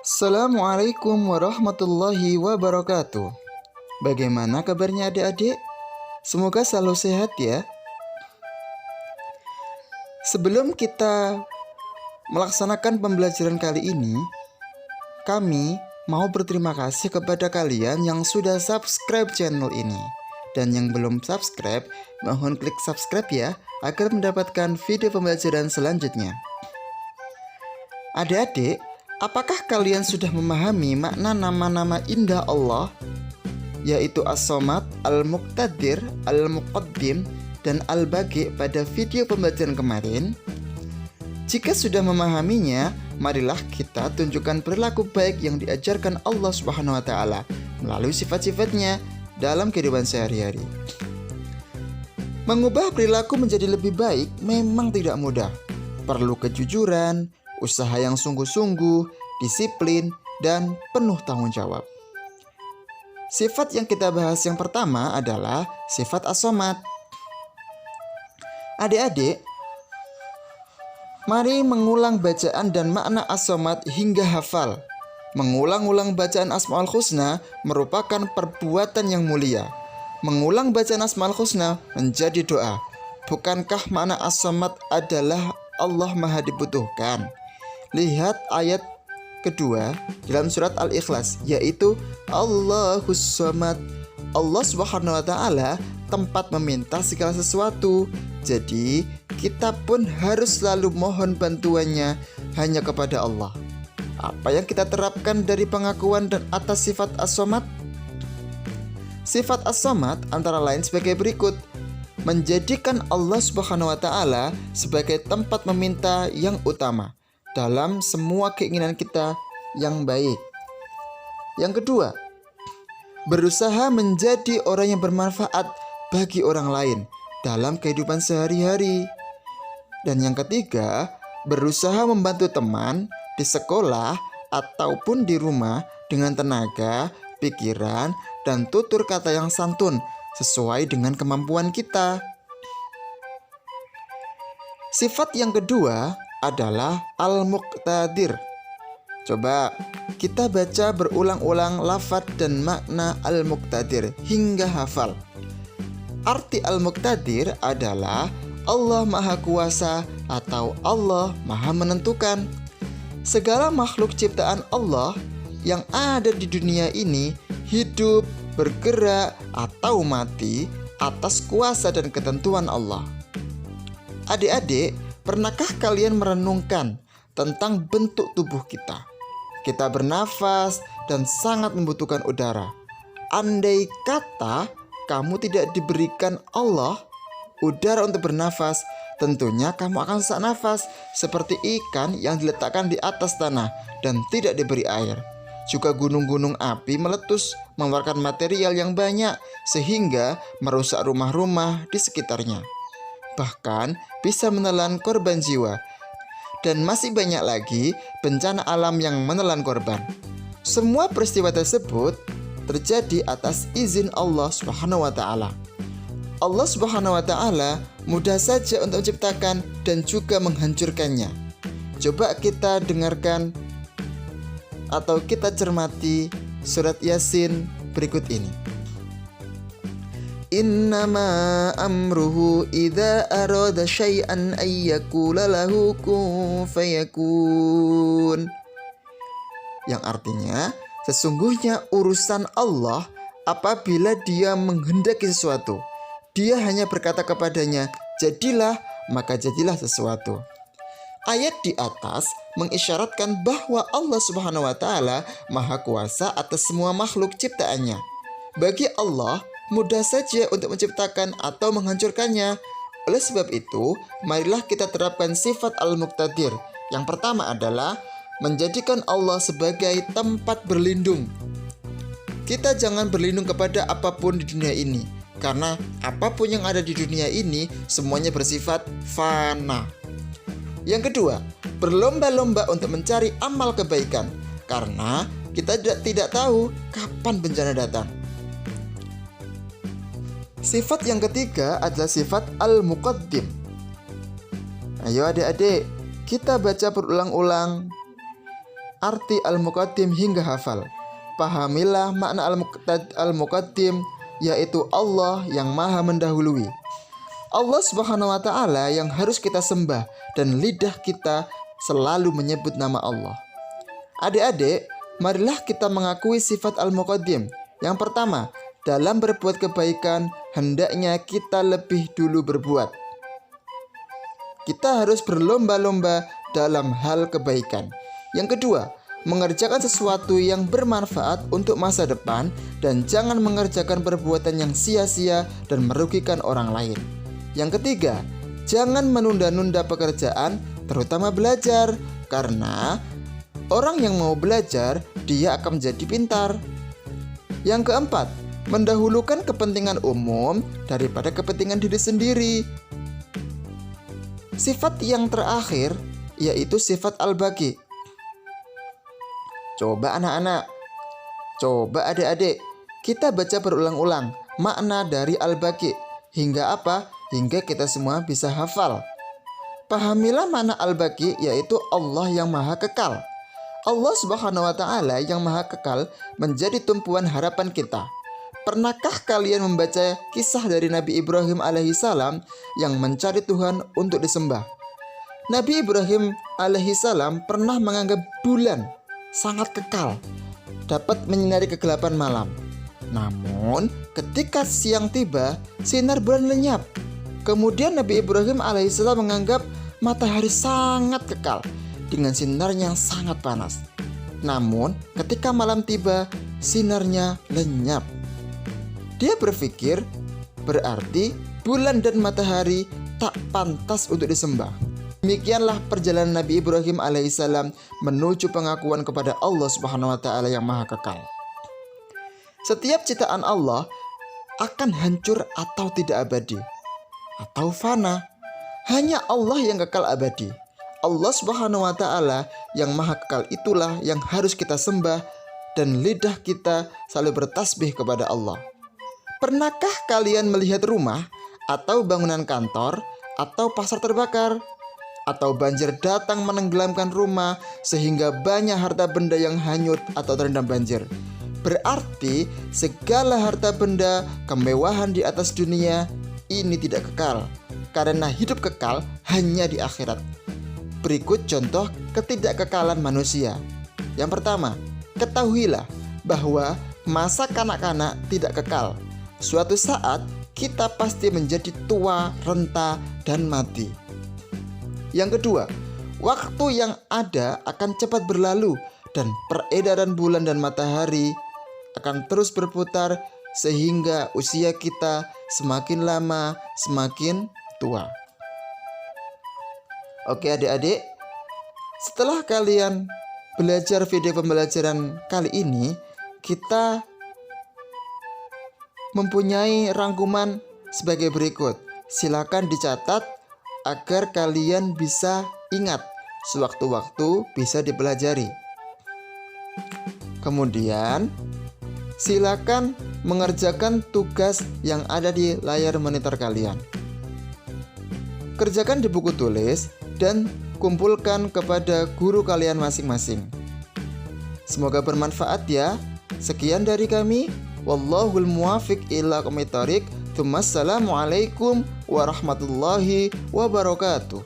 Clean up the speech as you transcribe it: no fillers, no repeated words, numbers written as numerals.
Assalamualaikum warahmatullahi wabarakatuh. Bagaimana kabarnya adik-adik? Semoga selalu sehat ya. Sebelum kita melaksanakan pembelajaran kali ini, kami mau berterima kasih kepada kalian yang sudah subscribe channel ini. Dan yang belum subscribe, mohon klik subscribe ya, agar mendapatkan video pembelajaran selanjutnya. Adik-adik, apakah kalian sudah memahami makna nama-nama indah Allah, yaitu As-Somad, Al-Muqtadir, Al-Muqaddim, dan Al-Baqi pada video pembelajaran kemarin? Jika sudah memahaminya, marilah kita tunjukkan perilaku baik yang diajarkan Allah Subhanahu wa Ta'ala melalui sifat-sifatnya dalam kehidupan sehari-hari. Mengubah perilaku menjadi lebih baik memang tidak mudah. Perlu kejujuran, usaha yang sungguh-sungguh, disiplin, dan penuh tanggung jawab. Sifat yang kita bahas yang pertama adalah sifat As-Somad. Adik-adik, mari mengulang bacaan dan makna As-Somad hingga hafal. Mengulang-ulang bacaan Asmaul Husna merupakan perbuatan yang mulia. Mengulang bacaan Asmaul Husna menjadi doa. Bukankah makna As-Somad adalah Allah Maha dibutuhkan? Lihat ayat kedua dalam surat Al-Ikhlas, yaitu Allahus Somad. Allah Subhanahu wa Ta'ala tempat meminta segala sesuatu. Jadi kita pun harus selalu mohon bantuannya hanya kepada Allah. Apa yang kita terapkan dari pengakuan dan atas sifat As-Somad? Sifat As-Somad antara lain sebagai berikut: menjadikan Allah Subhanahu wa Ta'ala sebagai tempat meminta yang utama dalam semua keinginan kita yang baik. Yang kedua, berusaha menjadi orang yang bermanfaat bagi orang lain dalam kehidupan sehari-hari. Dan yang ketiga, berusaha membantu teman di sekolah ataupun di rumah dengan tenaga, pikiran, dan tutur kata yang santun sesuai dengan kemampuan kita. Sifat yang kedua adalah Al-Muqtadir. Coba kita baca berulang-ulang lafadz dan makna Al-Muqtadir hingga hafal. Arti Al-Muqtadir adalah Allah Maha Kuasa atau Allah Maha Menentukan. Segala makhluk ciptaan Allah yang ada di dunia ini hidup, bergerak, atau mati atas kuasa dan ketentuan Allah. Adik-adik, pernahkah kalian merenungkan tentang bentuk tubuh kita? Kita bernafas dan sangat membutuhkan udara. Andai kata kamu tidak diberikan Allah udara untuk bernafas, tentunya kamu akan sesak nafas seperti ikan yang diletakkan di atas tanah dan tidak diberi air. Juga gunung-gunung api meletus mengeluarkan material yang banyak sehingga merusak rumah-rumah di sekitarnya. Bahkan bisa menelan korban jiwa. Dan masih banyak lagi bencana alam yang menelan korban. Semua peristiwa tersebut terjadi atas izin Allah Subhanahu wa Ta'ala. Allah Subhanahu wa Ta'ala mudah saja untuk menciptakan dan juga menghancurkannya. Coba kita dengarkan atau kita cermati surat Yasin berikut ini. Innama amruhu idza arada syai'an ay yaqula lahu kun fayakun. Yang artinya, sesungguhnya urusan Allah apabila Dia menghendaki sesuatu, Dia hanya berkata kepadanya, jadilah, maka jadilah sesuatu. Ayat di atas mengisyaratkan bahwa Allah Subhanahu wa Ta'ala Maha Kuasa atas semua makhluk ciptaannya. Bagi Allah mudah saja untuk menciptakan atau menghancurkannya. Oleh sebab itu, marilah kita terapkan sifat Al-Muqtadir. Yang pertama adalah menjadikan Allah sebagai tempat berlindung. Kita jangan berlindung kepada apapun di dunia ini, karena apapun yang ada di dunia ini semuanya bersifat fana. Yang kedua, berlomba-lomba untuk mencari amal kebaikan, karena kita tidak tahu kapan bencana datang. Sifat yang ketiga adalah sifat Al-Muqaddim. Ayo adik-adik, kita baca berulang-ulang arti al-muqaddim hingga hafal. Pahamilah makna al-muqaddim, yaitu Allah yang maha mendahului. Allah Subhanahu wa ta'ala yang harus kita sembah dan lidah kita selalu menyebut nama Allah. Adik-adik, marilah kita mengakui sifat al-muqaddim. Yang pertama, dalam berbuat kebaikan hendaknya kita lebih dulu berbuat. Kita harus berlomba-lomba dalam hal kebaikan. Yang kedua, mengerjakan sesuatu yang bermanfaat untuk masa depan dan jangan mengerjakan perbuatan yang sia-sia dan merugikan orang lain. Yang ketiga, jangan menunda-nunda pekerjaan, terutama belajar, karena orang yang mau belajar, dia akan menjadi pintar. Yang keempat, mendahulukan kepentingan umum daripada kepentingan diri sendiri. Sifat yang terakhir yaitu sifat al-baqi. Coba anak-anak, coba adik-adik, kita baca berulang-ulang makna dari al-baqi. Hingga apa? Hingga kita semua bisa hafal. Pahamilah makna al-baqi, yaitu Allah yang maha kekal. Allah Subhanahu wa ta'ala yang maha kekal menjadi tumpuan harapan kita. Pernahkah kalian membaca kisah dari Nabi Ibrahim alaihissalam yang mencari Tuhan untuk disembah? Nabi Ibrahim alaihissalam pernah menganggap bulan sangat kekal, dapat menyinari kegelapan malam. Namun ketika siang tiba, sinar bulan lenyap. Kemudian Nabi Ibrahim alaihissalam menganggap matahari sangat kekal dengan sinarnya yang sangat panas. Namun ketika malam tiba, sinarnya lenyap. Dia berpikir, berarti bulan dan matahari tak pantas untuk disembah. Demikianlah perjalanan Nabi Ibrahim alaihissalam menuju pengakuan kepada Allah Subhanahu wa ta'ala yang maha kekal. Setiap ciptaan Allah akan hancur atau tidak abadi, atau fana. Hanya Allah yang kekal abadi. Allah Subhanahu wa ta'ala yang maha kekal itulah yang harus kita sembah, dan lidah kita selalu bertasbih kepada Allah. Pernahkah kalian melihat rumah atau bangunan kantor atau pasar terbakar? Atau banjir datang menenggelamkan rumah sehingga banyak harta benda yang hanyut atau terendam banjir? Berarti segala harta benda, kemewahan di atas dunia ini tidak kekal, karena hidup kekal hanya di akhirat. Berikut contoh ketidakkekalan manusia. Yang pertama, ketahuilah bahwa masa kanak-kanak tidak kekal. Suatu saat kita pasti menjadi tua, renta, dan mati. Yang kedua, waktu yang ada akan cepat berlalu dan peredaran bulan dan matahari akan terus berputar sehingga usia kita semakin lama semakin tua. Oke adik-adik, setelah kalian belajar video pembelajaran kali ini, kita mempunyai rangkuman sebagai berikut. Silakan dicatat agar kalian bisa ingat, sewaktu-waktu bisa dipelajari. Kemudian silakan mengerjakan tugas yang ada di layar monitor kalian. Kerjakan di buku tulis dan kumpulkan kepada guru kalian masing-masing. Semoga bermanfaat ya. Sekian dari kami. Wallahul muwafiq ila aqwamit thoriq. Assalamualaikum warahmatullahi wabarakatuh.